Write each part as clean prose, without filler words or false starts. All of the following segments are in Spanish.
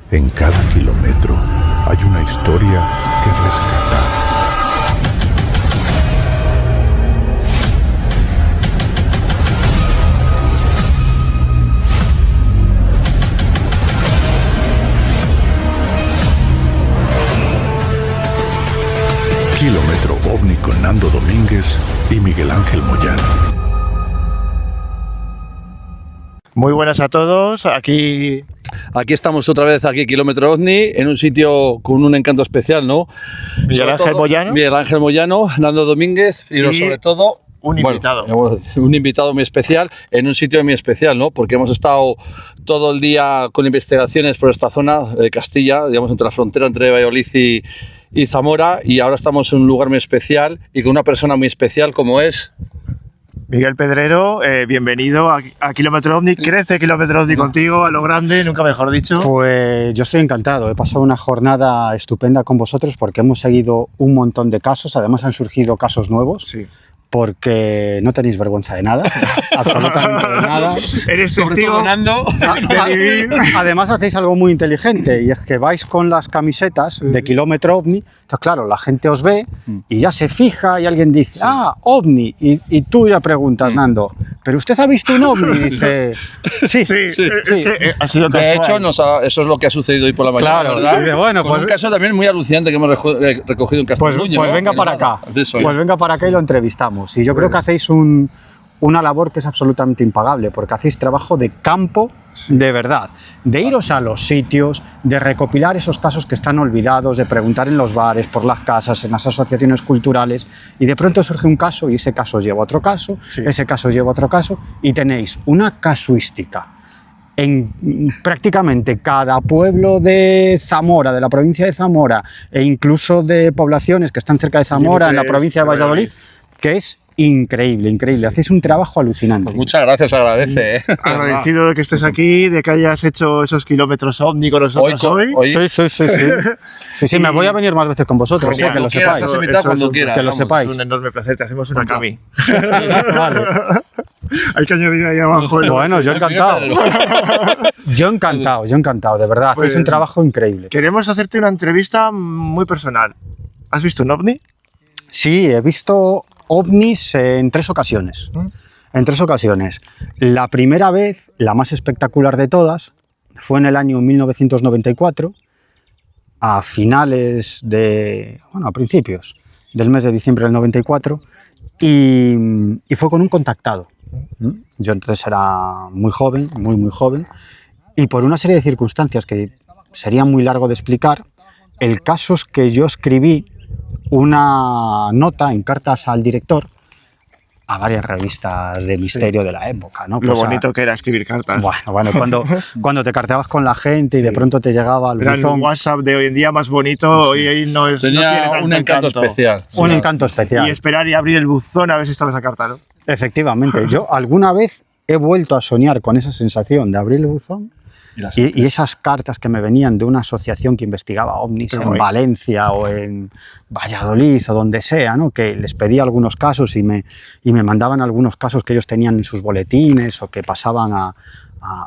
En cada kilómetro hay una historia que rescatar. Kilómetro OVNI con Nando Domínguez y Miguel Ángel Moyano. Muy buenas a todos, aquí estamos otra vez, Kilómetro OVNI, en un sitio con un encanto especial, ¿no? Miguel Ángel Moyano, Nando Domínguez y sobre todo un invitado. Bueno, un invitado muy especial, en un sitio muy especial, ¿no? Porque hemos estado todo el día con investigaciones por esta zona de Castilla, digamos entre la frontera entre Valladolid y Zamora, y ahora estamos en un lugar muy especial y con una persona muy especial como es Miguel Pedrero. Bienvenido a Kilómetro OVNI. Crece Kilómetro OVNI contigo, a lo grande, nunca mejor dicho. Pues yo estoy encantado, he pasado una jornada estupenda con vosotros porque hemos seguido un montón de casos, además han surgido casos nuevos. Sí. Porque no tenéis vergüenza de nada, absolutamente de nada. Eres testigo de vivir. Además hacéis algo muy inteligente y es que vais con las camisetas de Kilómetro OVNI. Entonces claro, la gente os ve y ya se fija y alguien dice, OVNI, y tú ya preguntas, Nando, ¿pero usted ha visto un OVNI? Y dice, sí. Es que ha sido casual. De hecho, eso es lo que ha sucedido hoy por la mañana, claro, ¿verdad? Bueno, con un caso también muy alucinante que hemos recogido en Castelluño. Pues venga para acá, venga para acá y lo entrevistamos. Y yo creo que hacéis una labor que es absolutamente impagable, porque hacéis trabajo de campo de verdad, de iros a los sitios, de recopilar esos casos que están olvidados, de preguntar en los bares, por las casas, en las asociaciones culturales, y de pronto surge un caso y ese caso os lleva a otro caso, ese caso os lleva a otro caso, y tenéis una casuística en prácticamente cada pueblo de Zamora, de la provincia de Zamora, e incluso de poblaciones que están cerca de Zamora, en la provincia de Valladolid, que es increíble, increíble. Hacéis un trabajo alucinante. Pues muchas gracias, agradece. Agradecido de que estés aquí, de que hayas hecho esos kilómetros OVNI con nosotros hoy. Sí, me voy a venir más veces con vosotros, que lo sepáis. Cuando quieras, que lo sepáis. Es un enorme placer, te hacemos una cami. Vale. Hay que añadir ahí abajo. Bueno, yo encantado. Yo encantado, de verdad. Hacéis un trabajo increíble. Queremos hacerte una entrevista muy personal. ¿Has visto un OVNI? Sí, he visto ovnis en 3 ocasiones. En 3 ocasiones. La primera vez, la más espectacular de todas, fue en el año 1994, a principios del mes de diciembre del 94, y fue con un contactado. Yo entonces era muy joven, muy joven, y por una serie de circunstancias que sería muy largo de explicar, el caso es que yo escribí una nota en cartas al director a varias revistas de misterio de la época, ¿no? Lo bonito que era escribir cartas. Bueno, cuando te carteabas con la gente y de pronto te llegaba el buzón. El WhatsApp de hoy en día más bonito, hoy no es. Tenía no tiene un encanto especial. Un encanto especial. Y esperar y abrir el buzón a ver si estaba esa carta, ¿no? Efectivamente. Yo alguna vez he vuelto a soñar con esa sensación de abrir el buzón. Y esas cartas que me venían de una asociación que investigaba ovnis en Valencia o en Valladolid o donde sea, ¿no? Que les pedía algunos casos y me mandaban algunos casos que ellos tenían en sus boletines o que pasaban a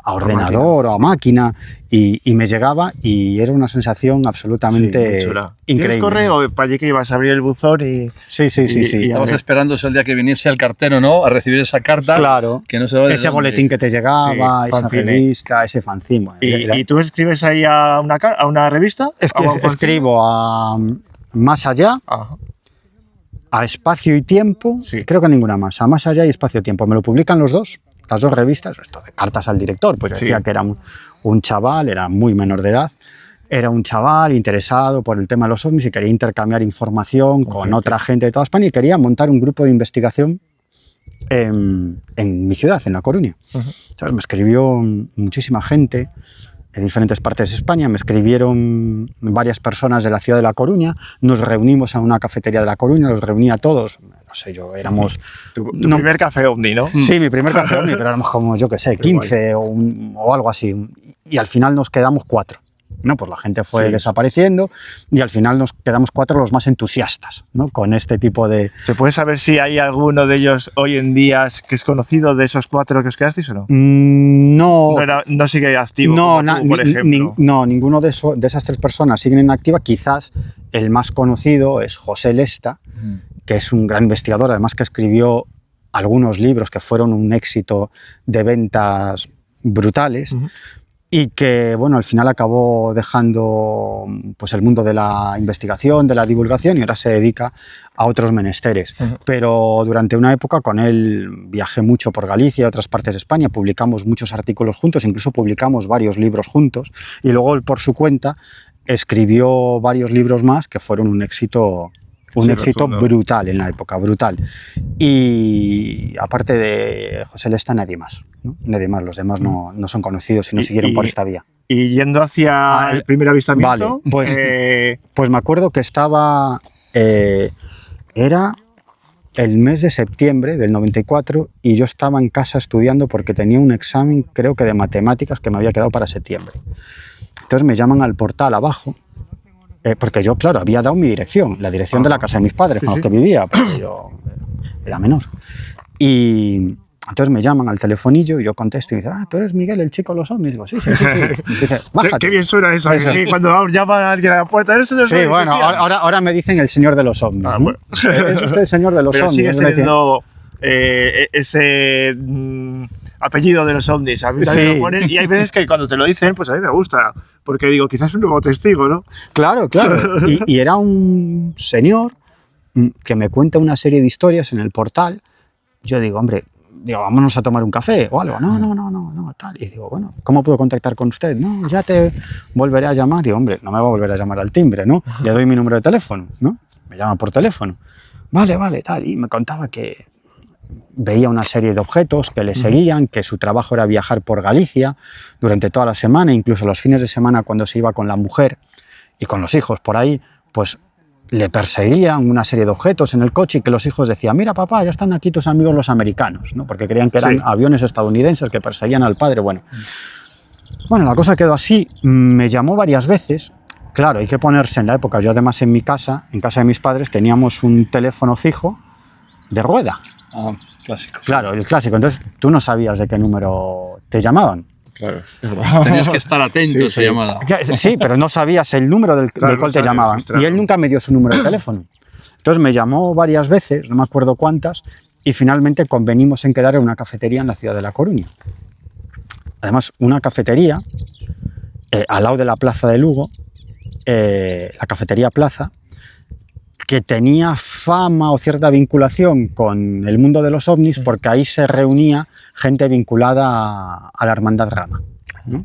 ordenador o a máquina y me llegaba y era una sensación absolutamente increíble. ¿Tienes correo para allí que ibas a abrir el buzón y...? Sí. Estabas esperando el día que viniese el cartero, ¿no? A recibir esa carta. Claro. Que no se va ese boletín que te llegaba, esa revista, ese fanzine. ¿Y tú escribes ahí a una revista? Es que escribo a Más Allá, a Espacio y Tiempo, creo que ninguna más. A Más Allá y Espacio y Tiempo. Me lo publican las dos revistas, esto de cartas al director, pues decía que era un chaval, era muy menor de edad, era un chaval interesado por el tema de los ovnis y quería intercambiar información con otra gente de toda España y quería montar un grupo de investigación en mi ciudad, en La Coruña. ¿Sabes? Me escribió muchísima gente en diferentes partes de España, me escribieron varias personas de la ciudad de La Coruña, nos reunimos en una cafetería de La Coruña, los reuní a todos, no sé, éramos... Tu primer café ovni, ¿no? Sí, mi primer café ovni, pero éramos como, yo qué sé, 15 o algo así, y al final nos quedamos 4. ¿no? Pues la gente fue desapareciendo y al final nos quedamos 4 los más entusiastas, ¿no? Con este tipo de... ¿Se puede saber si hay alguno de ellos hoy en día que es conocido de esos 4 que os quedasteis o no? No. No sigue activo, No, como tú, por ejemplo. no, ninguno de esas 3 personas siguen en activa. Quizás el más conocido es José Lesta, que es un gran investigador, además que escribió algunos libros que fueron un éxito de ventas brutales y que, bueno, al final acabó dejando pues, el mundo de la investigación, de la divulgación y ahora se dedica a otros menesteres. Pero durante una época con él viajé mucho por Galicia y otras partes de España, publicamos muchos artículos juntos, incluso publicamos varios libros juntos y luego él por su cuenta escribió varios libros más que fueron un éxito brutal en la época, brutal. Y aparte de José Lesta, nadie más, ¿no? Nadie más, los demás no son conocidos y no siguieron por esta vía. Y yendo hacia el primer avistamiento... Vale, pues me acuerdo que estaba... era el mes de septiembre del 94 y yo estaba en casa estudiando porque tenía un examen, creo que de matemáticas, que me había quedado para septiembre. Entonces me llaman al portal abajo, porque yo, claro, había dado mi dirección, la dirección de la casa de mis padres, con los que vivía, porque yo era menor. Y entonces me llaman al telefonillo y yo contesto y me dicen, tú eres Miguel, el chico de los ovnis. Digo, sí. Y dice, bájate. Qué bien suena eso, que sí, cuando llama a alguien a la puerta, ¿eres el del Sí, bueno, ahora me dicen el señor de los ovnis. ¿No? Bueno. Es usted el señor de los Pero ovnis. sigue siendo ese apellido de los ovnis. A mí también lo ponen, y hay veces que cuando te lo dicen, pues a mí me gusta, porque digo, quizás es un nuevo testigo, ¿no? Claro. Y era un señor que me cuenta una serie de historias en el portal. Yo digo, hombre, vámonos a tomar un café o algo. No, tal. Y digo, bueno, ¿cómo puedo contactar con usted? No, ya te volveré a llamar. Y digo, hombre, no me va a volver a llamar al timbre, ¿no? Le doy mi número de teléfono, ¿no? Me llama por teléfono. Vale, tal. Y me contaba que veía una serie de objetos que le seguían, que su trabajo era viajar por Galicia durante toda la semana, incluso los fines de semana cuando se iba con la mujer y con los hijos por ahí, pues le perseguían una serie de objetos en el coche y que los hijos decían, mira papá, ya están aquí tus amigos los americanos, ¿no? Porque creían que eran aviones estadounidenses que perseguían al padre. Bueno, la cosa quedó así. Me llamó varias veces. Claro, hay que ponerse en la época. Yo además en casa de mis padres, teníamos un teléfono fijo de rueda. Ah, clásico. Claro, el clásico. Entonces tú no sabías de qué número te llamaban. Claro. Tenías que estar atento a esa llamada. Sí, pero no sabías el número del cual te llamaban. Y él nunca me dio su número de teléfono. Entonces me llamó varias veces, no me acuerdo cuántas, y finalmente convenimos en quedar en una cafetería en la ciudad de La Coruña. Además, una cafetería al lado de la Plaza de Lugo, la cafetería Plaza, que tenía fama o cierta vinculación con el mundo de los ovnis, porque ahí se reunía gente vinculada a la Hermandad Rama, ¿no?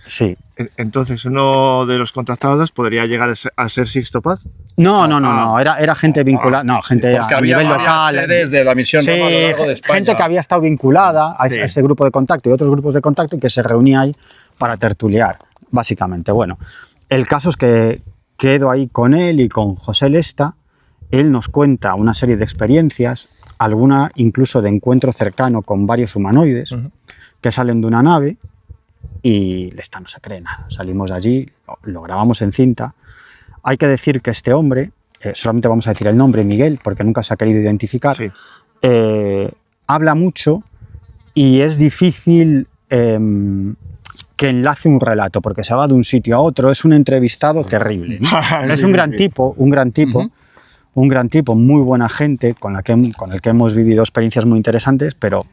Sí. Entonces, uno de los contactados podría llegar a ser Sixto Paz. No, era gente vinculada, gente a nivel local. Sedes de la misión Rama a lo largo de España. Gente que había estado vinculada a ese grupo de contacto y otros grupos de contacto y que se reunía ahí para tertuliar, básicamente. Bueno, el caso es que quedo ahí con él y con José Lesta. Él nos cuenta una serie de experiencias, alguna incluso de encuentro cercano con varios humanoides que salen de una nave y Lesta no se cree nada. Salimos de allí, lo grabamos en cinta. Hay que decir que este hombre, solamente vamos a decir el nombre, Miguel, porque nunca se ha querido identificar, habla mucho y es difícil que enlace un relato, porque se va de un sitio a otro, es un entrevistado terrible, ¿no? Es un gran tipo, muy buena gente, con el que hemos vivido experiencias muy interesantes, pero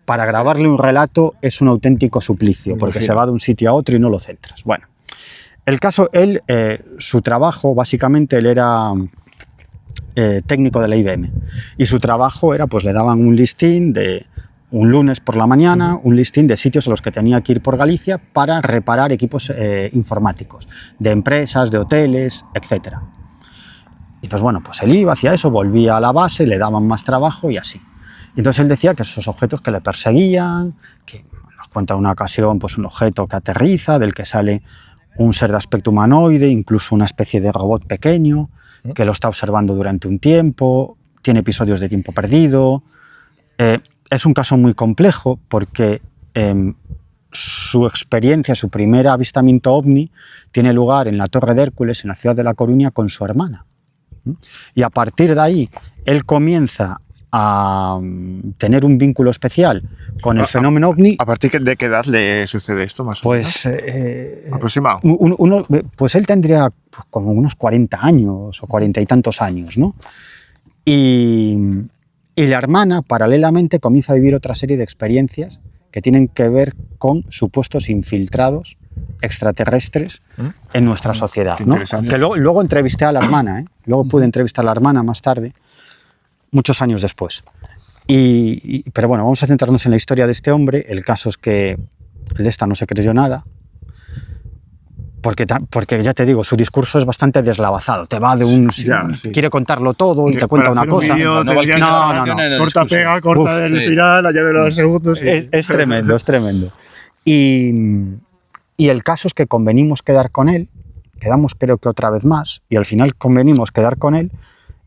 para grabarle un relato es un auténtico suplicio, porque se va de un sitio a otro y no lo centras. Bueno, el caso, su trabajo, básicamente, él era técnico de la IBM, y su trabajo era, pues le daban un listín de un lunes por la mañana, un listín de sitios a los que tenía que ir por Galicia para reparar equipos informáticos, de empresas, de hoteles, etc. Y pues bueno, pues él iba hacia eso, volvía a la base, le daban más trabajo y así. Y entonces él decía que esos objetos que le perseguían, que nos cuenta una ocasión, pues un objeto que aterriza, del que sale un ser de aspecto humanoide, incluso una especie de robot pequeño, que lo está observando durante un tiempo, tiene episodios de tiempo perdido. Es un caso muy complejo porque su experiencia, su primer avistamiento ovni, tiene lugar en la Torre de Hércules, en la ciudad de La Coruña, con su hermana. Y a partir de ahí, él comienza a tener un vínculo especial con el fenómeno ovni. ¿A partir de qué edad le sucede esto, más o menos? Aproximado. Pues él tendría como unos 40 años o 40 y tantos años, ¿no? Y la hermana, paralelamente, comienza a vivir otra serie de experiencias que tienen que ver con supuestos infiltrados extraterrestres en nuestra sociedad, ¿no? Que luego entrevisté a la hermana, luego pude entrevistar a la hermana más tarde, muchos años después. Pero bueno, vamos a centrarnos en la historia de este hombre. El caso es que esta no se creyó nada, porque ya te digo, su discurso es bastante deslavazado. Te va de un... Quiere contarlo todo y te cuenta una cosa. No. Corta, pega, corta del final, allá de los segundos. Es tremendo, es tremendo. Y el caso es que convenimos quedar con él, quedamos creo que otra vez más, y al final convenimos quedar con él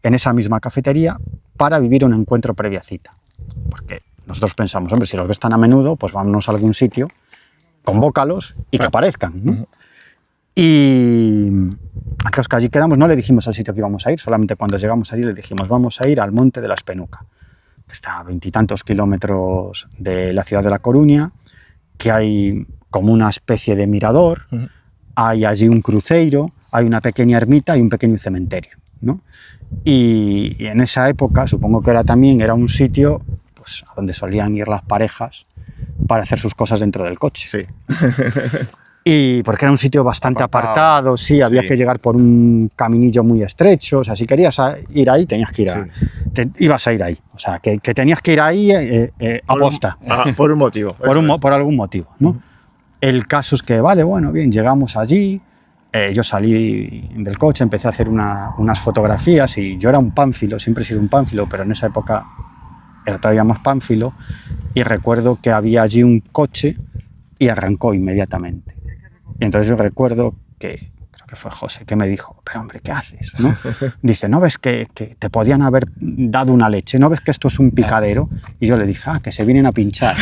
en esa misma cafetería para vivir un encuentro previa cita. Porque nosotros pensamos, hombre, si los ves tan a menudo, pues vámonos a algún sitio, convócalos y que aparezcan, ¿no? Y es que allí quedamos, no le dijimos al sitio que íbamos a ir, solamente cuando llegamos allí le dijimos, vamos a ir al Monte de la Espenuca, que está a 20 y tantos kilómetros de la ciudad de La Coruña, que hay como una especie de mirador, hay allí un cruceiro, hay una pequeña ermita y un pequeño cementerio, ¿no? Y en esa época, supongo que era un sitio pues, a donde solían ir las parejas para hacer sus cosas dentro del coche. Sí. Y porque era un sitio bastante apartado, sí, había que llegar por un caminillo muy estrecho, o sea, si querías ir ahí, tenías que ir ibas a ir ahí, o sea, que tenías que ir ahí aposta. Por un motivo. Por algún motivo, ¿no? El caso es que, bien, llegamos allí, yo salí del coche, empecé a hacer unas fotografías y yo era un pánfilo, siempre he sido un pánfilo, pero en esa época era todavía más pánfilo, y recuerdo que había allí un coche y arrancó inmediatamente. Y entonces yo recuerdo que, creo que fue José, que me dijo, pero hombre, ¿qué haces? ¿No? Dice, ¿no ves que te podían haber dado una leche? ¿No ves que esto es un picadero? Y yo le dije, que se vienen a pinchar.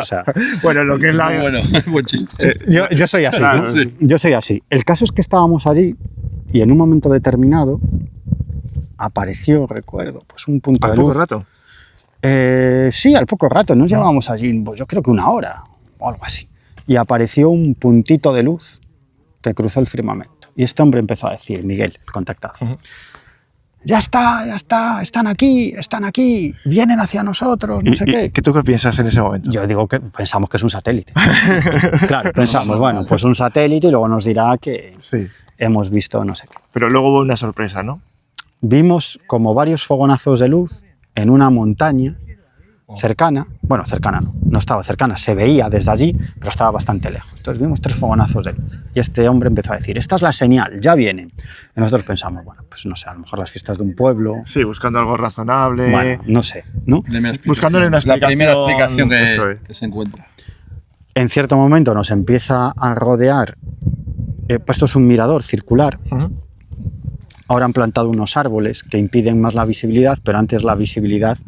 O sea, bueno, lo que es la... Bueno, buen chiste. Yo soy así, claro, ¿no? Sí. Yo soy así. El caso es que estábamos allí y en un momento determinado apareció, recuerdo, pues un punto de luz. ¿Al poco rato? Sí, al poco rato. Nos llevábamos allí, pues yo creo que una hora o algo así. Y apareció un puntito de luz que cruzó el firmamento. Y este hombre empezó a decir, Miguel, el contactado, ya está, están aquí, vienen hacia nosotros, no sé qué. ¿Tú qué piensas en ese momento? Yo digo que pensamos que es un satélite. Claro, pensamos, bueno, pues un satélite y luego nos dirá que hemos visto no sé qué. Pero luego hubo una sorpresa, ¿no? Vimos como varios fogonazos de luz en una montaña cercana, bueno, cercana no estaba cercana, se veía desde allí, pero estaba bastante lejos. Entonces vimos 3 fogonazos de luz y este hombre empezó a decir, esta es la señal, ya vienen. Y nosotros pensamos, bueno, pues no sé, a lo mejor las fiestas de un pueblo. Sí, buscando algo razonable. Bueno, no sé, ¿no? Buscándole una explicación. La primera explicación que se encuentra. En cierto momento nos empieza a rodear, pues esto es un mirador circular. Ahora han plantado unos árboles que impiden más la visibilidad, pero antes la visibilidad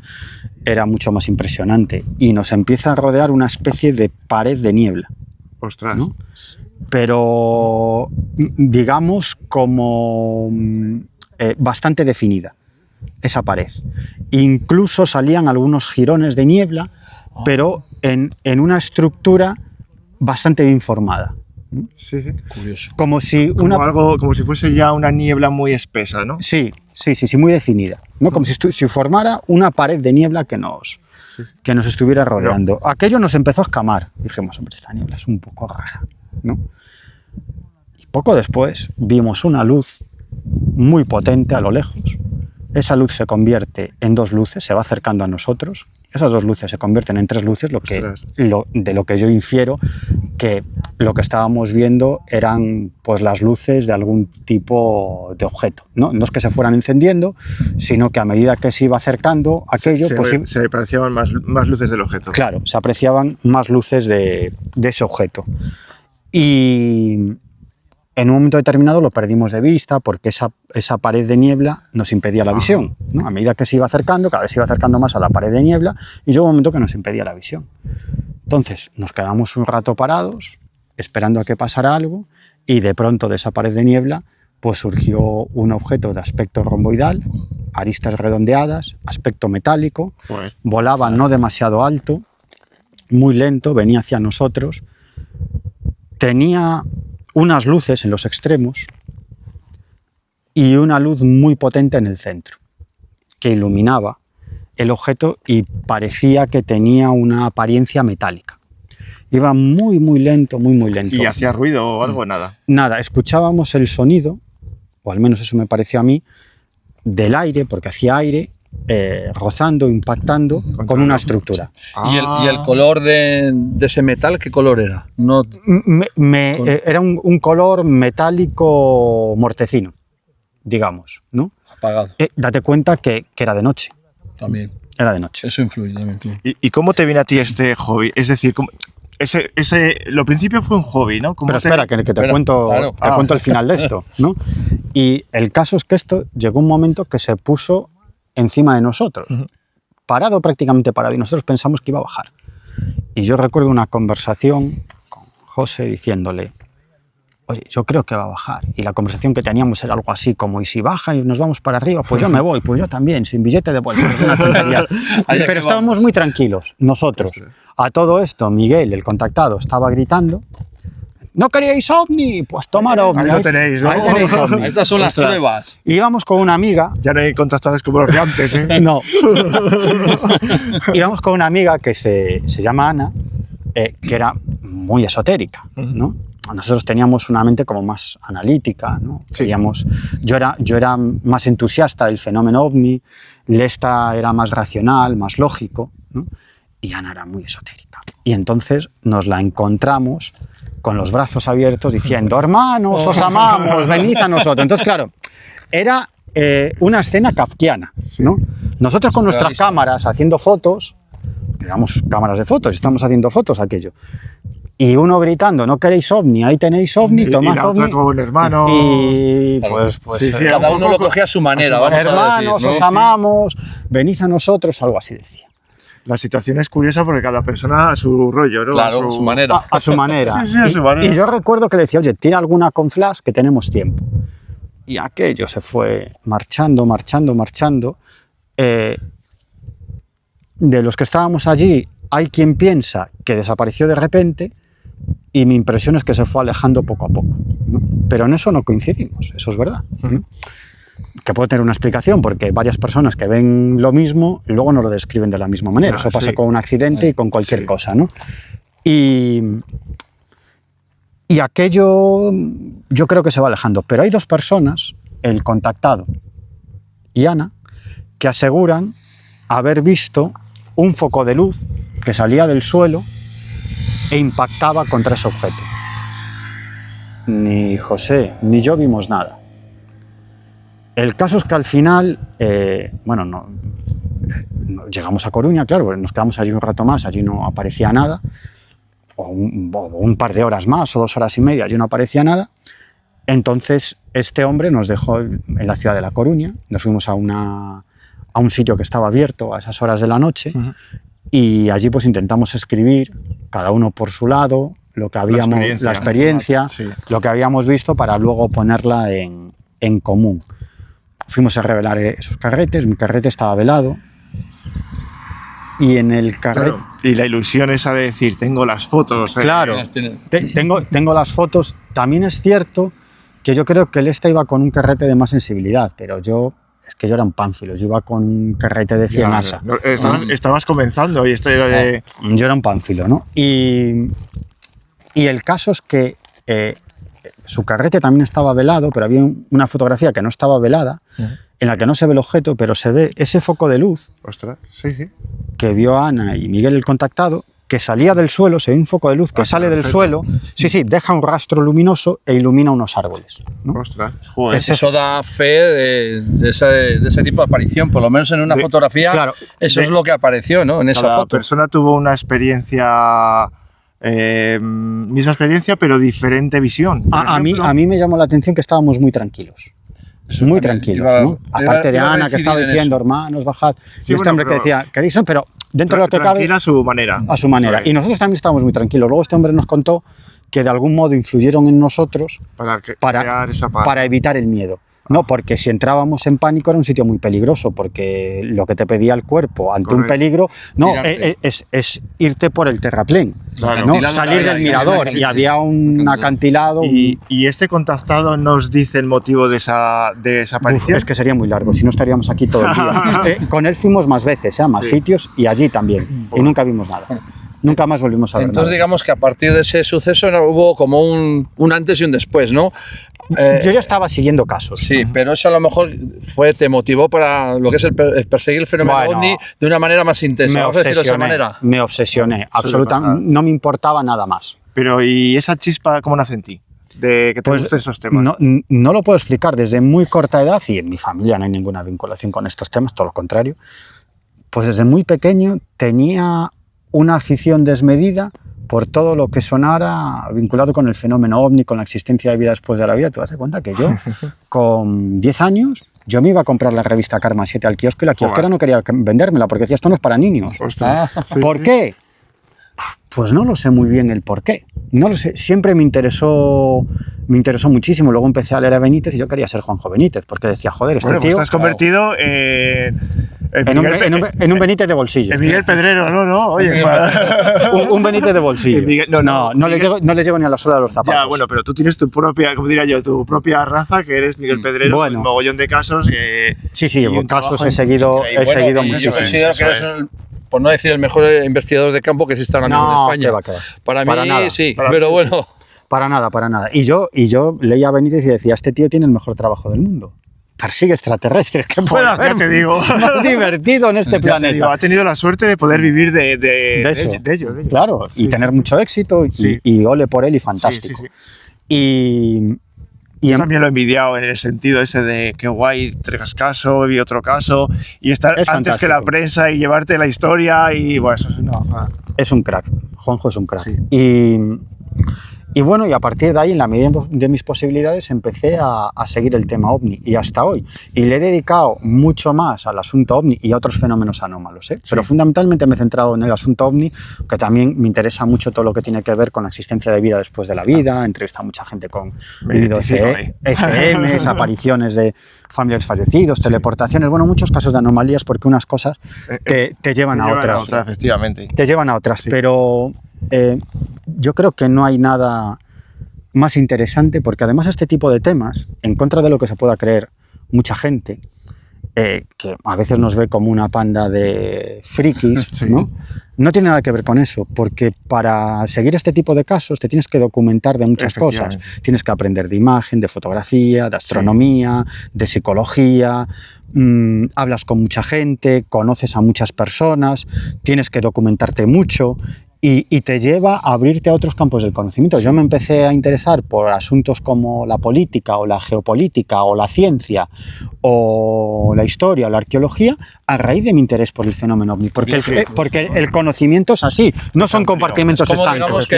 era mucho más impresionante. Y nos empieza a rodear una especie de pared de niebla. Ostras. ¿No? Pero, digamos, como bastante definida esa pared. Incluso salían algunos jirones de niebla, pero en una estructura bastante bien formada. Sí. Curioso. Como si como si fuese ya una niebla muy espesa, ¿no? Sí, muy definida, ¿no? Como si formara una pared de niebla que nos estuviera rodeando. Aquello nos empezó a escamar. Dijimos, hombre, esta niebla es un poco rara, ¿no? Y poco después vimos una luz muy potente a lo lejos. Esa luz se convierte en 2 luces, se va acercando a nosotros. Esas 2 luces se convierten en 3 luces, de lo que yo infiero que lo que estábamos viendo eran pues las luces de algún tipo de objeto, ¿no? No es que se fueran encendiendo, sino que a medida que se iba acercando aquello... Se apreciaban más luces del objeto. Claro, se apreciaban más luces de ese objeto. Y en un momento determinado lo perdimos de vista porque esa pared de niebla nos impedía la visión, ¿no? A medida que se iba acercando, cada vez se iba acercando más a la pared de niebla y llegó un momento que nos impedía la visión. Entonces nos quedamos un rato parados, esperando a que pasara algo, y de pronto de esa pared de niebla pues surgió un objeto de aspecto romboidal, aristas redondeadas, aspecto metálico, volaba no demasiado alto, muy lento, venía hacia nosotros, tenía unas luces en los extremos y una luz muy potente en el centro, que iluminaba el objeto y parecía que tenía una apariencia metálica. Iba muy, muy lento, muy, muy lento. ¿Y hacía ruido o algo? Nada. Nada, escuchábamos el sonido, o al menos eso me pareció a mí, del aire, porque hacía aire, rozando, impactando con una estructura. ¿Y el color de ese metal, qué color era? No, Era un color metálico mortecino, digamos, ¿no? apagado Date cuenta que era de noche. también. Era de noche. Eso influye también. Claro. ¿Y cómo te viene a ti este hobby? Es decir, lo principio fue un hobby, ¿no? Pero espera, que te cuento, claro. te cuento el final de esto, ¿no? Y el caso es que esto llegó un momento que se puso encima de nosotros, parado, prácticamente parado, y nosotros pensamos que iba a bajar. Y yo recuerdo una conversación con José diciéndole, oye, yo creo que va a bajar. Y la conversación que teníamos era algo así como, ¿y si baja y nos vamos para arriba? Pues yo me voy, pues yo también, sin billete de vuelta. Es una tontería. Pero estábamos muy tranquilos, nosotros. A todo esto, Miguel, el contactado, estaba gritando, ¿no queríais ovni? Pues tomar ovni. Ahí lo tenéis, ¿no? Ahí tenéis ovni. Estas son las pruebas. Íbamos con una amiga. Ya no hay contactados como los de antes, ¿eh? No. Íbamos con una amiga que se llama Ana, que era muy esotérica, ¿no? Nosotros teníamos una mente como más analítica, ¿no? Sí. Yo era más entusiasta del fenómeno ovni, Lesta era más racional, más lógico, ¿no? Y Ana era muy esotérica. Y entonces nos la encontramos con los brazos abiertos diciendo, hermanos, os amamos, venid a nosotros. Entonces, claro, era una escena kafkiana, ¿no? Nosotros con nuestras cámaras haciendo fotos, llevamos cámaras de fotos, estamos haciendo fotos aquello, y uno gritando, no queréis ovni, ahí tenéis ovni, tomad y la ovni. otra con hermano. Y Claro. pues Sí, sí, Cada uno lo cogía a su manera. Vamos hermanos, a decir, os ¿no? amamos, venid a nosotros, algo así decía. La situación es curiosa porque cada persona a su rollo, ¿no? Claro, a su manera. A su manera. Sí, sí, a su manera. Y yo recuerdo que le decía, oye, tira alguna con flash que tenemos tiempo. Y aquello se fue marchando. De los que estábamos allí, hay quien piensa que desapareció de repente y mi impresión es que se fue alejando poco a poco, ¿no? Pero en eso no coincidimos, eso es verdad. ¿No? Que puede tener una explicación, porque varias personas que ven lo mismo luego no lo describen de la misma manera. Eso pasa con un accidente y con cualquier cosa, ¿no? Y aquello yo creo que se va alejando. Pero hay dos personas, el contactado y Ana, que aseguran haber visto un foco de luz que salía del suelo e impactaba contra ese objeto. Ni José ni yo vimos nada. El caso es que al final, llegamos a Coruña, claro, nos quedamos allí un rato más, allí no aparecía nada, o un par de horas más, o 2 horas y media, allí no aparecía nada. Entonces este hombre nos dejó en la ciudad de La Coruña, nos fuimos a un sitio que estaba abierto a esas horas de la noche, y allí pues intentamos escribir, cada uno por su lado, lo que habíamos, la experiencia, sí, lo que habíamos visto para luego ponerla en común. Fuimos a revelar esos carretes, mi carrete estaba velado, y en el carrete... Claro. Y la ilusión esa de decir, tengo las fotos. Claro, tengo las fotos. También es cierto que yo creo que él iba con un carrete de más sensibilidad, pero yo era un pánfilo, yo iba con un carrete de 100 asa. Estabas comenzando y esto era de... Yo era un pánfilo, ¿no? Y el caso es que su carrete también estaba velado, pero había una fotografía que no estaba velada, en la que no se ve el objeto, pero se ve ese foco de luz. Ostras, sí, sí. Que vio Ana y Miguel el contactado, que salía del suelo, se ve un foco de luz que sale del suelo, deja un rastro luminoso e ilumina unos árboles, ¿no? Ostras, joder. Eso da fe de ese tipo de aparición, por lo menos en una fotografía, claro, eso es lo que apareció, ¿no? En esa Cada foto. persona tuvo una experiencia, misma experiencia, pero diferente visión. A mí me llamó la atención que estábamos muy tranquilos. muy tranquilos, ¿no? Aparte de Ana, que estaba diciendo, hermanos, bajad. Sí, y este hombre que decía, queréis, pero dentro de lo que cabe, a su manera. a su manera. Y nosotros también estábamos muy tranquilos. Luego este hombre nos contó que de algún modo influyeron en nosotros para evitar el miedo. No, porque si entrábamos en pánico era un sitio muy peligroso, porque lo que te pedía el cuerpo ante un peligro es irte por el terraplén, Claro. ¿no? Salir del mirador, y había un acantilado. ¿Y este contactado nos dice el motivo de esa aparición? Es que sería muy largo, si no estaríamos aquí todo el día. Con él fuimos más veces, a más sitios, y allí también, y nunca vimos nada. Nunca más volvimos a ver Entonces nada. digamos que a partir de ese suceso hubo como un antes y un después, ¿no? Yo ya estaba siguiendo casos. Sí, pero eso a lo mejor te motivó para lo que es el perseguir el fenómeno ovni de una manera más intensa. Vamos a decirlo de esa manera. Me obsesioné, absolutamente, no me importaba nada más. Pero ¿y esa chispa cómo nace en ti? De que te gusten esos temas. No lo puedo explicar. Desde muy corta edad, y en mi familia no hay ninguna vinculación con estos temas, todo lo contrario, pues desde muy pequeño tenía una afición desmedida por todo lo que sonara vinculado con el fenómeno ovni, con la existencia de vida después de la vida. Te das cuenta que yo, con 10 años, yo me iba a comprar la revista Karma 7 al kiosco, y la kiosquera no quería vendérmela porque decía, esto no es para niños. ¿Por qué? Pues no lo sé muy bien el por qué. No lo sé. Siempre me interesó muchísimo. Luego empecé a leer a Benítez y yo quería ser Juanjo Benítez, porque decía, joder, este tío... Pues te has convertido en un Benítez de bolsillo. En Miguel Pedrero, no, oye. un Benítez de bolsillo. No le llego ni a la suela de los zapatos. Ya, bueno, pero tú tienes tu propia, como diría yo, tu propia raza, que eres Miguel Pedrero, un mogollón de casos. Sí, casos he seguido muchísimo. Yo considero que eres por no decir el mejor investigador de campo que existe ahora mismo en España. Que va. Para mí nada. sí, pero bueno. Para nada. Y yo leía a Benítez y decía, este tío tiene el mejor trabajo del mundo. Persigue extraterrestres, que puede haber, ya te digo, más divertido en este planeta. Ha tenido la suerte de poder vivir de ello. Claro, y tener mucho éxito, y ole por él, y fantástico. Y yo también lo he envidiado en el sentido ese de qué guay, traigas caso y otro caso, y estar antes que la prensa y llevarte la historia, y bueno, eso es un crack. Juanjo es un crack. Y bueno, y a partir de ahí, en la medida de mis posibilidades, empecé a seguir el tema ovni, y hasta hoy. Y le he dedicado mucho más al asunto ovni y a otros fenómenos anómalos, ¿eh? Pero fundamentalmente me he centrado en el asunto ovni, que también me interesa mucho todo lo que tiene que ver con la existencia de vida después de la vida. He entrevistado a mucha gente con FMs, apariciones de familiares fallecidos, teleportaciones, bueno, muchos casos de anomalías, porque unas cosas te llevan a otras. Efectivamente. Te llevan a otras, pero... yo creo que no hay nada más interesante, porque además este tipo de temas, en contra de lo que se pueda creer mucha gente, que a veces nos ve como una panda de frikis, no tiene nada que ver con eso, porque para seguir este tipo de casos te tienes que documentar de muchas cosas. Tienes que aprender de imagen, de fotografía, de astronomía, de psicología. Hablas con mucha gente, conoces a muchas personas, tienes que documentarte mucho. Y te lleva a abrirte a otros campos del conocimiento. Yo me empecé a interesar por asuntos como la política, o la geopolítica, o la ciencia, o la historia, o la arqueología, a raíz de mi interés por el fenómeno ovni. Porque el conocimiento es así, no son compartimentos estanques. Digamos que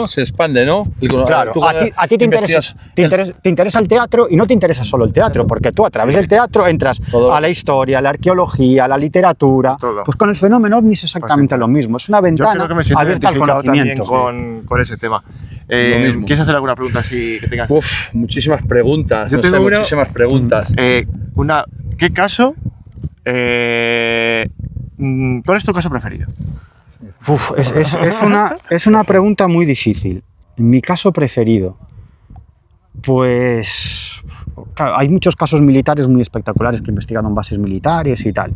se expande, ¿no? Claro, a ti te interesa el teatro, y no te interesa solo el teatro, porque tú a través del teatro entras a la historia, a la arquieología, a la literatura. Pues con el fenómeno ovni es exactamente lo mismo. Es una ventana creo que me siento abierta al conocimiento con ese tema. ¿Quieres hacer alguna pregunta así que tengas? Muchísimas preguntas. Yo tengo muchísimas preguntas. ¿Qué caso? ¿Cuál es tu caso preferido? Es una pregunta muy difícil. Mi caso preferido, pues claro, hay muchos casos militares muy espectaculares que he investigado en bases militares y tal.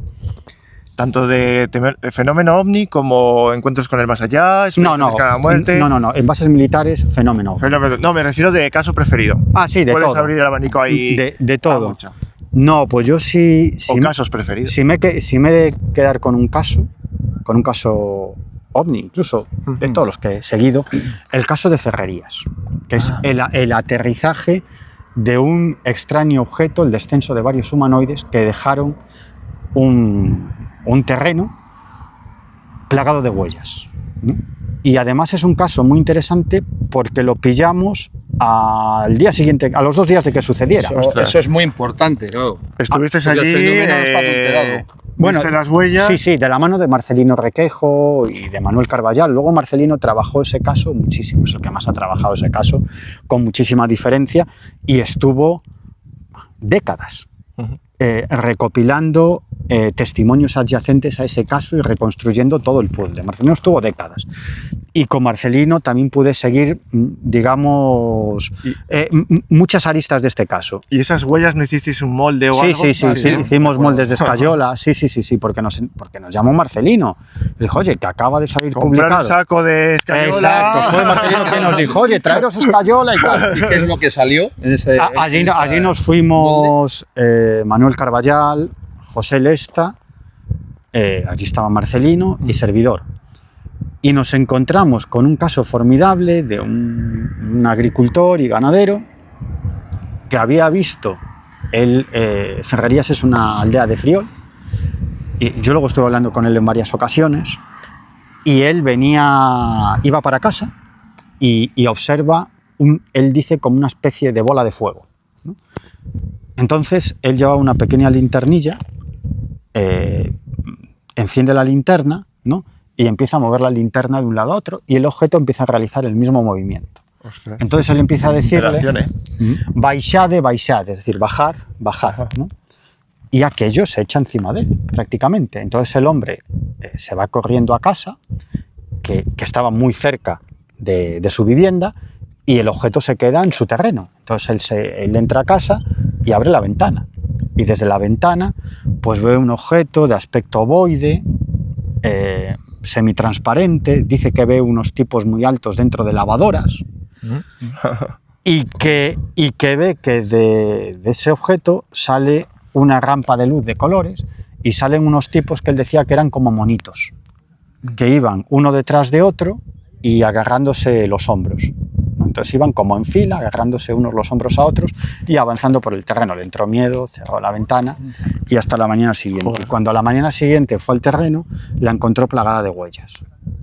Tanto de fenómeno ovni como encuentros con el más allá, la muerte. No, en bases militares, fenómeno. No, me refiero de caso preferido. Sí, de todo. Puedes abrir el abanico ahí. De todo. No, pues yo sí. ¿O casos preferidos? Si me he de quedar con un caso ovni, incluso de todos los que he seguido, el caso de Ferrerías, que es el aterrizaje de un extraño objeto, el descenso de varios humanoides que dejaron un terreno plagado de huellas. Y además es un caso muy interesante porque lo pillamos al día siguiente, a los 2 días de que sucediera. Eso es muy importante, claro. Estuviste allí. El fenómeno está adulterado. Bueno, ¿viste las huellas? Sí, de la mano de Marcelino Requejo y de Manuel Carballal. Luego Marcelino trabajó ese caso muchísimo, es el que más ha trabajado ese caso, con muchísima diferencia, y estuvo décadas recopilando testimonios adyacentes a ese caso y reconstruyendo todo el puzzle. Marcelino estuvo décadas. Y con Marcelino también pude seguir, digamos, muchas aristas de este caso. ¿Y esas huellas no hicisteis un molde o algo? Sí, hicimos moldes de escayola, sí, porque nos llamó Marcelino. Dijo, oye, que acaba de salir Comprar publicado. un saco de escayola. Exacto, fue Marcelino que nos dijo, oye, traeros escayola y tal. ¿Y qué es lo que salió en ese? Allí nos fuimos Manuel Carballal, José Lesta, allí estaba Marcelino y servidor. Y nos encontramos con un caso formidable de un agricultor y ganadero que había visto, Ferrerías es una aldea de Friol, y yo luego estuve hablando con él en varias ocasiones, y él iba para casa y observa, él dice como una especie de bola de fuego, ¿no? Entonces él llevaba una pequeña linternilla, enciende la linterna, ¿no? Y empieza a mover la linterna de un lado a otro y el objeto empieza a realizar el mismo movimiento. Ostras. Entonces él empieza a decirle, Operación, baixade, baixade, es decir, bajad, bajad, ¿no? Y aquello se echa encima de él, prácticamente. Entonces el hombre se va corriendo a casa, que estaba muy cerca de su vivienda, y el objeto se queda en su terreno. Entonces él entra a casa y abre la ventana. Y desde la ventana pues ve un objeto de aspecto ovoide, semitransparente, dice que ve unos tipos muy altos dentro de lavadoras y que ve que de ese objeto sale una rampa de luz de colores y salen unos tipos que él decía que eran como monitos, que iban uno detrás de otro y agarrándose los hombros, ¿no? Entonces iban como en fila, agarrándose unos los hombros a otros y avanzando por el terreno. Le entró miedo, cerró la ventana y hasta la mañana siguiente. Y cuando a la mañana siguiente fue al terreno, la encontró plagada de huellas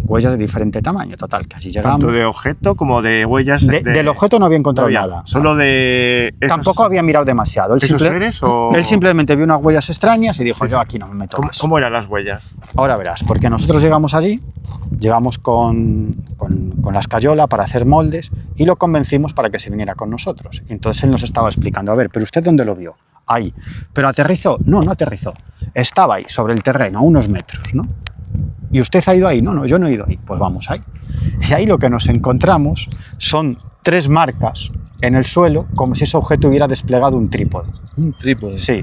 de diferente tamaño, total, que así llegamos. Tanto de objeto como de huellas. Del objeto no había encontrado nada. Solo de... Tampoco había mirado demasiado. Él simplemente vio unas huellas extrañas y dijo, yo aquí no me meto más. ¿Cómo eran las huellas? Ahora verás, porque nosotros llegamos allí, llegamos con la escayola para hacer moldes y lo convencimos para que se viniera con nosotros. Y entonces él nos estaba explicando, a ver, ¿pero usted dónde lo vio? Ahí. ¿Pero aterrizó? No, no aterrizó. Estaba ahí, sobre el terreno, a unos metros, ¿no? ¿Y usted ha ido ahí? No, no, yo no he ido ahí. Pues vamos ahí. Y ahí lo que nos encontramos son 3 marcas en el suelo, como si ese objeto hubiera desplegado un trípode. ¿Un trípode? Sí.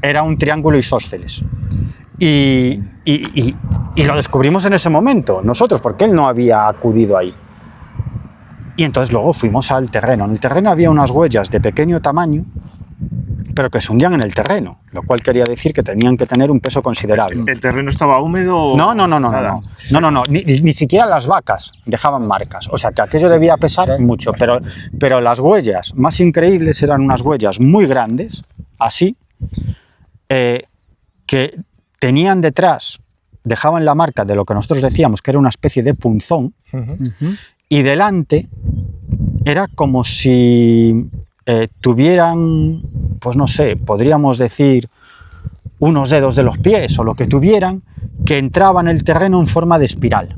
Era un triángulo isósceles. Y lo descubrimos en ese momento, nosotros, porque él no había acudido ahí. Y entonces luego fuimos al terreno. En el terreno había unas huellas de pequeño tamaño, pero que se hundían en el terreno, lo cual quería decir que tenían que tener un peso considerable. ¿El terreno estaba húmedo? No, ni siquiera las vacas dejaban marcas, o sea que aquello debía pesar mucho, pero las huellas más increíbles eran unas huellas muy grandes, así, que tenían detrás, dejaban la marca de lo que nosotros decíamos que era una especie de punzón, y delante era como si tuvieran, pues no sé, podríamos decir unos dedos de los pies o lo que tuvieran, que entraban en el terreno en forma de espiral.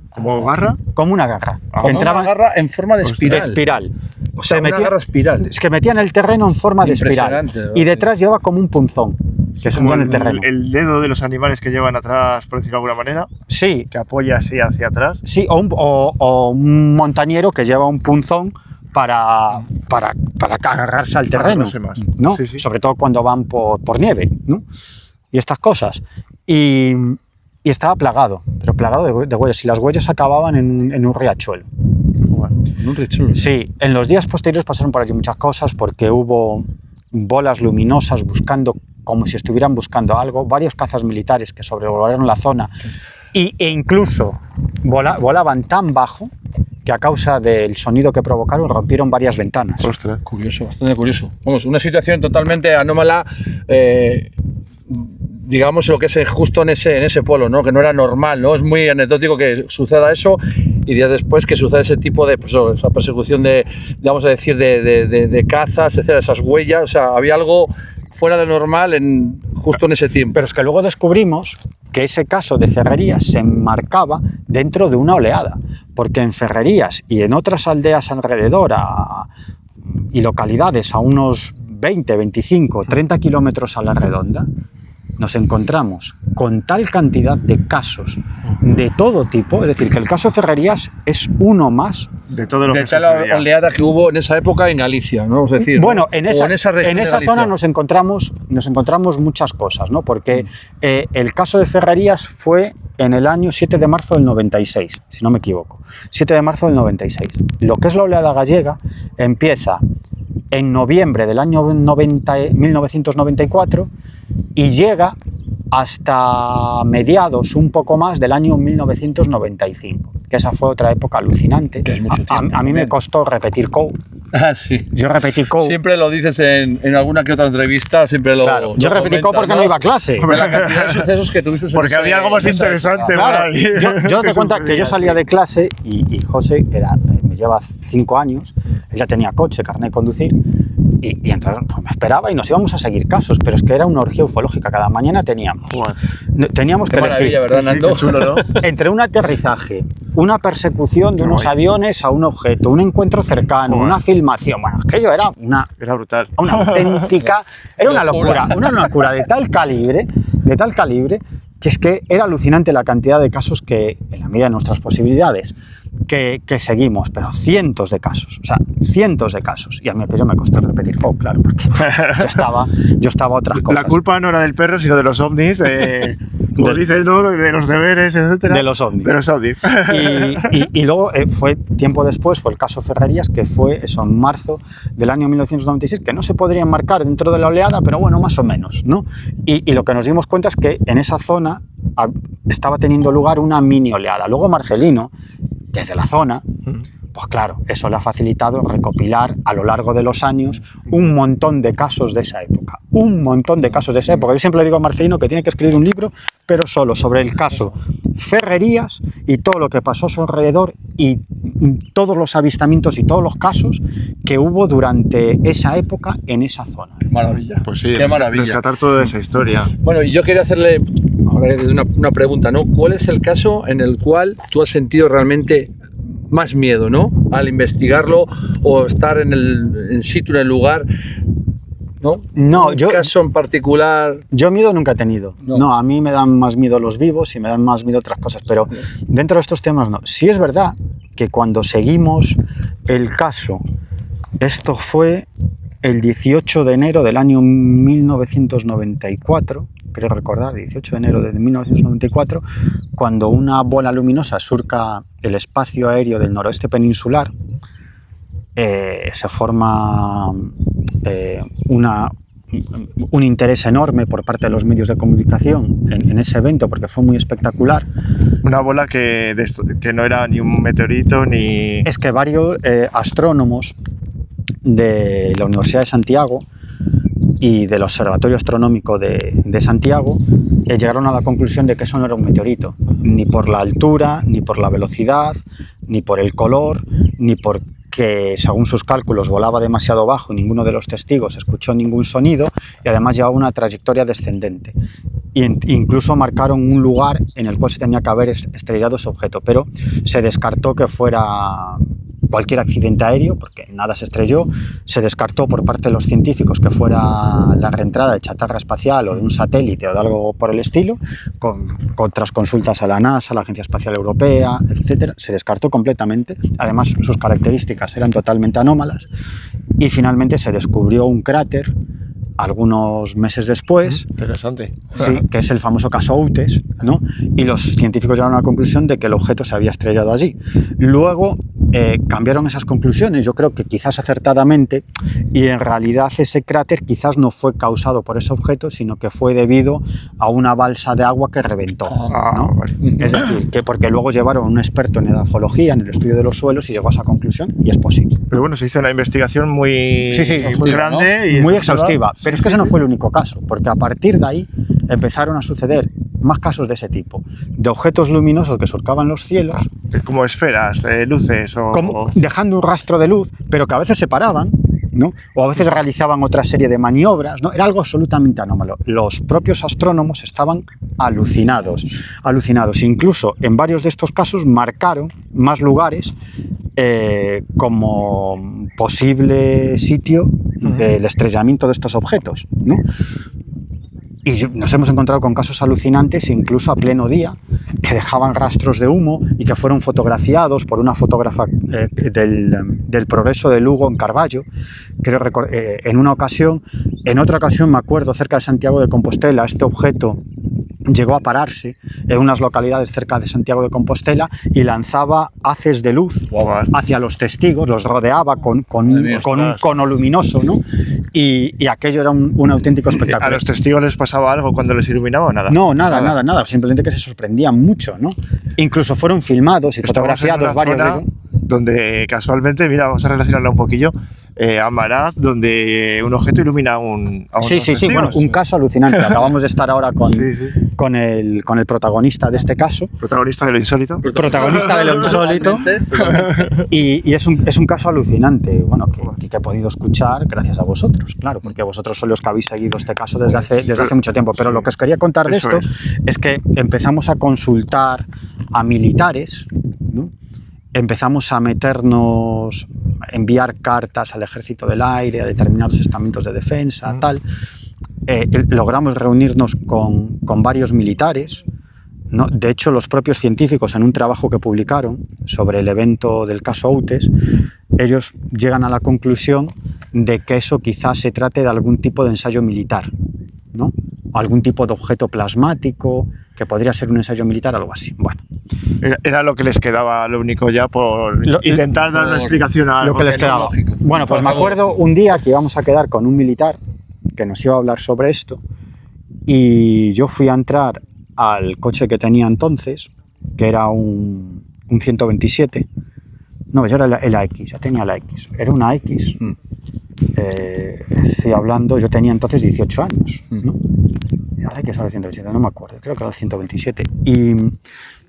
¿Como garra? Como una garra. Que entraban una garra en forma de espiral. De espiral. O sea, una garra espiral. Es que metían el terreno en forma de espiral. Y detrás llevaba como un punzón, que se hundía en el terreno. El dedo de los animales que llevan atrás, por decirlo de alguna manera. Sí. Que apoya así hacia atrás. Sí, o un montañero que lleva un punzón para agarrarse al terreno, ¿no? Sí, sí. Sobre todo cuando van por nieve, ¿no? Y estas cosas. Y estaba plagado, pero plagado de huellas. Y las huellas acababan en un riachuelo. ¿En un riachuelo? Sí, en los días posteriores pasaron por allí muchas cosas porque hubo bolas luminosas buscando, como si estuvieran buscando algo, varios cazas militares que sobrevolaron la zona e incluso volaban tan bajo que a causa del sonido que provocaron rompieron varias ventanas. Ostras, curioso, bastante curioso. Vamos, una situación totalmente anómala, digamos lo que es justo en ese pueblo, ¿no? Que no era normal, ¿no? Es muy anecdótico que suceda eso y días después que sucede ese tipo de, pues, esa persecución vamos a decir, de cazas, etcétera, esas huellas, o sea, había algo fuera de normal justo en ese tiempo. Pero es que luego descubrimos que ese caso de Ferrerías se enmarcaba dentro de una oleada, porque en Ferrerías y en otras aldeas alrededor y localidades a unos 20, 25, 30 kilómetros a la redonda, nos encontramos con tal cantidad de casos de todo tipo, es decir, que el caso Ferrerías es uno más de todo lo de que tal oleada que hubo en esa época en Galicia, ¿no? Es decir, bueno, ¿no? en esa zona nos encontramos muchas cosas, ¿no? Porque el caso de Ferrerías fue en el año 7 de marzo del 96, si no me equivoco, 7 de marzo del 96. Lo que es la oleada gallega empieza en noviembre del año 1994 y llega hasta mediados, un poco más, del año 1995, que esa fue otra época alucinante. Que es mucho tiempo, a mí me costó repetir COU. Ah, sí. Yo repetí COU. Siempre lo dices en alguna que otra entrevista, siempre lo... Claro, yo repetí COU porque no iba a clase. De la cantidad de sucesos que tuviste. Porque había algo más interesante. Claro, yo te cuenta que yo salía de clase y José me lleva 5 años, él ya tenía coche, carnet de conducir, y entonces pues, me esperaba y nos íbamos a seguir casos, pero es que era una orgía ufológica, cada mañana teníamos que elegir, ¿verdad, Nando? Sí, chulo, ¿no? entre un aterrizaje, una persecución de unos aviones a un objeto, un encuentro cercano, una filmación, bueno, aquello era Era brutal. una auténtica, era una locura de tal calibre, que es que era alucinante la cantidad de casos que, en la medida de nuestras posibilidades, que seguimos, pero cientos de casos, y a mí aquello me costó repetir, claro, porque yo estaba a otras cosas. La culpa no era del perro, sino de los ovnis, como dices, ¿no? De los deberes, etcétera. De los ovnis. De los ovnis. Y luego, tiempo después, fue el caso Ferrerías, que fue eso, en marzo del año 1996, que no se podría enmarcar dentro de la oleada, pero bueno, más o menos, ¿no? Y lo que nos dimos cuenta es que en esa zona estaba teniendo lugar una mini oleada. Luego Marcelino, desde la zona, pues claro, eso le ha facilitado recopilar a lo largo de los años un montón de casos de esa época. Yo siempre le digo a Marcelino que tiene que escribir un libro, pero solo sobre el caso Ferrerías y todo lo que pasó a su alrededor y todos los avistamientos y todos los casos que hubo durante esa época en esa zona. Maravilla. Pues sí, qué maravilla. Rescatar toda esa historia. Bueno, y yo quería hacerle ahora una pregunta, ¿no? ¿Cuál es el caso en el cual tú has sentido realmente más miedo, ¿no? Al investigarlo o estar en situ, en el lugar, ¿no? No, ¿Un caso en particular? Yo miedo nunca he tenido. No, a mí me dan más miedo los vivos y me dan más miedo otras cosas, pero dentro de estos temas no. Sí es verdad que cuando seguimos el caso, esto fue el 18 de enero del año 1994, creo recordar, 18 de enero de 1994, cuando una bola luminosa surca el espacio aéreo del noroeste peninsular, se forma un interés enorme por parte de los medios de comunicación en ese evento, porque fue muy espectacular. Una bola que no era ni un meteorito ni... Es que varios astrónomos de la Universidad de Santiago y del Observatorio Astronómico de Santiago llegaron a la conclusión de que eso no era un meteorito, ni por la altura, ni por la velocidad, ni por el color, ni porque, según sus cálculos, volaba demasiado bajo y ninguno de los testigos escuchó ningún sonido, y además llevaba una trayectoria descendente. Incluso marcaron un lugar en el cual se tenía que haber estrellado ese objeto, pero se descartó que fuera cualquier accidente aéreo, porque nada se estrelló. Se descartó por parte de los científicos que fuera la reentrada de chatarra espacial o de un satélite o de algo por el estilo, con otras consultas a la NASA, a la Agencia Espacial Europea, etcétera. Se descartó completamente. Además, sus características eran totalmente anómalas, y finalmente se descubrió un cráter algunos meses después. Interesante. Sí, que es el famoso caso Outes, ¿no? Y los científicos llegaron a la conclusión de que el objeto se había estrellado allí. Luego cambiaron esas conclusiones, yo creo que quizás acertadamente, y en realidad ese cráter quizás no fue causado por ese objeto, sino que fue debido a una balsa de agua que reventó, ¿no? Vale. Es decir, que porque luego llevaron a un experto en edafología, en el estudio de los suelos, y llegó a esa conclusión, y es posible. Pero bueno, se hizo una investigación muy grande, ¿no? Y muy exhaustiva. Pero es que ese no fue el único caso, porque a partir de ahí empezaron a suceder más casos de ese tipo, de objetos luminosos que surcaban los cielos. Como esferas, luces o... Como dejando un rastro de luz, pero que a veces se paraban, ¿no? O a veces realizaban otra serie de maniobras, ¿no? Era algo absolutamente anómalo. Los propios astrónomos estaban alucinados. Incluso en varios de estos casos marcaron más lugares como posible sitio del estrellamiento de estos objetos, ¿no? Y nos hemos encontrado con casos alucinantes, incluso a pleno día, que dejaban rastros de humo y que fueron fotografiados por una fotógrafa del Progreso de Lugo, en Carballo. Creo en otra ocasión me acuerdo, cerca de Santiago de Compostela, este objeto llegó a pararse en unas localidades cerca de Santiago de Compostela y lanzaba haces de luz hacia los testigos, los rodeaba con un cono luminoso, ¿no? Y aquello era un auténtico espectáculo. ¿A los testigos les pasaba algo cuando les iluminaba o nada? No, nada. Simplemente que se sorprendían mucho, ¿no? Incluso fueron filmados y fotografiados varios de ellos. Donde casualmente, mira, vamos a relacionarla un poquillo, Amaraz, donde un objeto ilumina a un Sí, bueno, un caso alucinante. Acabamos de estar ahora con el protagonista de este caso. Protagonista de lo insólito. Protagonista de lo insólito. Y es un caso alucinante, bueno, que he podido escuchar gracias a vosotros, claro, porque vosotros sois los que habéis seguido este caso desde hace mucho tiempo. Pero lo que os quería contar de esto es que empezamos a consultar a militares, ¿no? Empezamos a enviar cartas al Ejército del Aire, a determinados estamentos de defensa, tal. Logramos reunirnos con varios militares, ¿no? De hecho, los propios científicos, en un trabajo que publicaron sobre el evento del caso Outes, ellos llegan a la conclusión de que eso quizás se trate de algún tipo de ensayo militar, ¿no? O algún tipo de objeto plasmático, que podría ser un ensayo militar, algo así. Bueno. Era lo que les quedaba, lo único ya, por intentar dar una explicación a algo. Lo que les quedaba. Lógico. Bueno, pues me acuerdo un día que íbamos a quedar con un militar que nos iba a hablar sobre esto, y yo fui a entrar al coche que tenía entonces, que era un 127. No, yo era el AX, ya tenía la X. Era una X. Estoy hablando, yo tenía entonces 18 años, ¿no? Ahora que es el 127, no me acuerdo, creo que era el 127. Y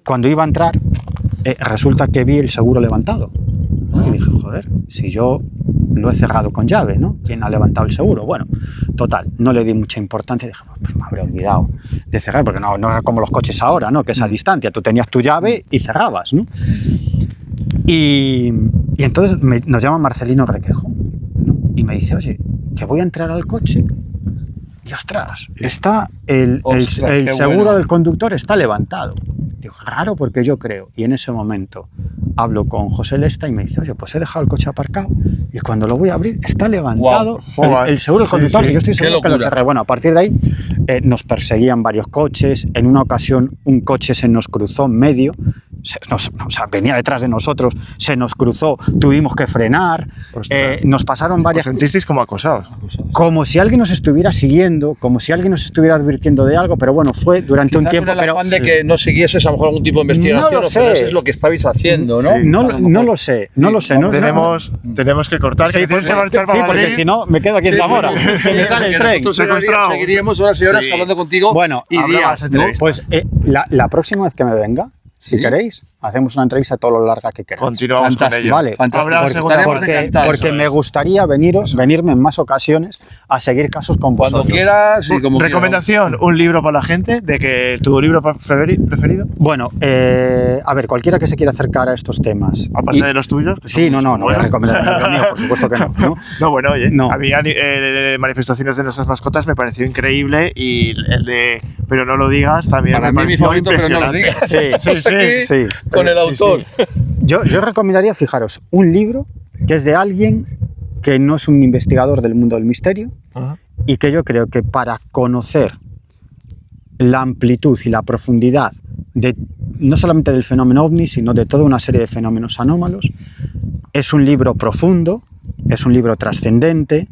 cuando iba a entrar, resulta que vi el seguro levantado, ¿no? Y dije, joder, si yo lo he cerrado con llave, ¿no? ¿Quién ha levantado el seguro? Bueno, total, no le di mucha importancia. Dije, pues me habré olvidado de cerrar, porque no era como los coches ahora, ¿no? Que es a distancia, tú tenías tu llave y cerrabas, ¿no? Y entonces nos llama Marcelino Requejo, ¿no? Y me dice, oye, que voy a entrar al coche y ostras, está el seguro del conductor está levantado. Digo, raro, porque yo creo. Y en ese momento hablo con José Lesta y me dice, oye, pues he dejado el coche aparcado y cuando lo voy a abrir está levantado el seguro del conductor. Y yo estoy seguro que lo cerré. Bueno, a partir de ahí nos perseguían varios coches. En una ocasión un coche se nos cruzó en medio. Venía detrás de nosotros, se nos cruzó, tuvimos que frenar, nos pasaron varias... ¿Os sentisteis como acosados? Como si alguien nos estuviera siguiendo, como si alguien nos estuviera advirtiendo de algo, pero bueno, fue durante un tiempo... Quizás no era el afán de que no siguieses a lo mejor algún tipo de investigación, no lo sé. Eso es lo que estabais haciendo, ¿no? Sí, no lo sé. Tenemos que cortar, que tienes que marchar para Madrid. Porque si no, me quedo aquí en Zamora, se me sale el tren. Secuestrado. Seguiríamos horas y horas hablando contigo, bueno, y días, ¿no? Pues la próxima vez que me venga, si queréis, hacemos una entrevista todo lo larga que queráis. Continuamos con ello. Vale, porque me gustaría venirme en más ocasiones a seguir casos con vosotros. Cuando quieras y como recomendación, un libro para la gente, de que tu libro preferido. Bueno, a ver, cualquiera que se quiera acercar a estos temas. Aparte de los tuyos. Sí, no voy a recomendar el libro mío, por supuesto que no. No, bueno, oye, a mí manifestaciones de nuestras mascotas me pareció increíble y el de pero no lo digas también para me pareció impresionante. Pero no lo digas. Sí. Con el autor. Sí. Yo recomendaría, fijaros, un libro que es de alguien que no es un investigador del mundo del misterio y que yo creo que para conocer la amplitud y la profundidad de no solamente del fenómeno ovni, sino de toda una serie de fenómenos anómalos, es un libro profundo, es un libro trascendente,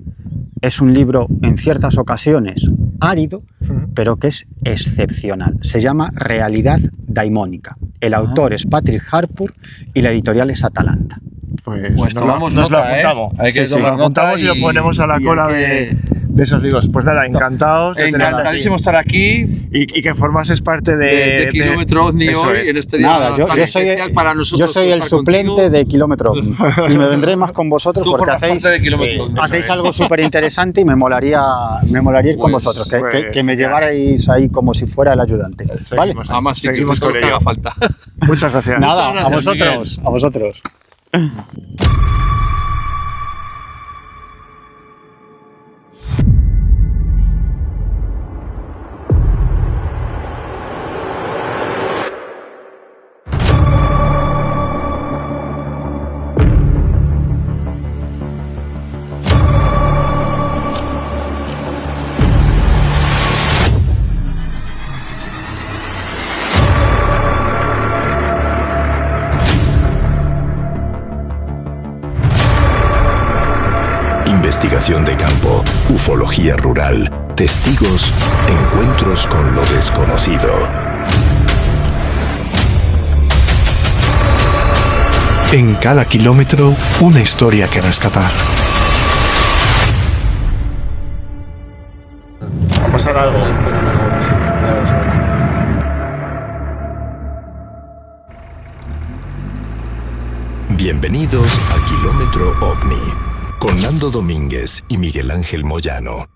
es un libro en ciertas ocasiones árido, pero que es excepcional. Se llama Realidad Daimónica. El autor es Patrick Harpur y la editorial es Atalanta. Pues nos lo apuntamos. Hay que lo apuntamos y lo ponemos a la cola de esos libros. Pues nada, encantados. Encantadísimo estar aquí. Y que formases parte de Kilómetro OVNI hoy, en este día. Nada, yo soy el suplente de Kilómetro OVNI. Y me vendré más con vosotros porque hacéis algo súper interesante y me molaría ir con vosotros. Que me llevarais ahí como si fuera el ayudante. ¿Vale? Además, seguimos con lo que haga falta. Muchas gracias. Nada, Muchas gracias, a vosotros. Investigación de campo, ufología rural, testigos, encuentros con lo desconocido. En cada kilómetro, una historia que rescatar. Va a pasar algo. Bienvenidos a Kilómetro OVNI, con Nando Domínguez y Miguel Ángel Moyano.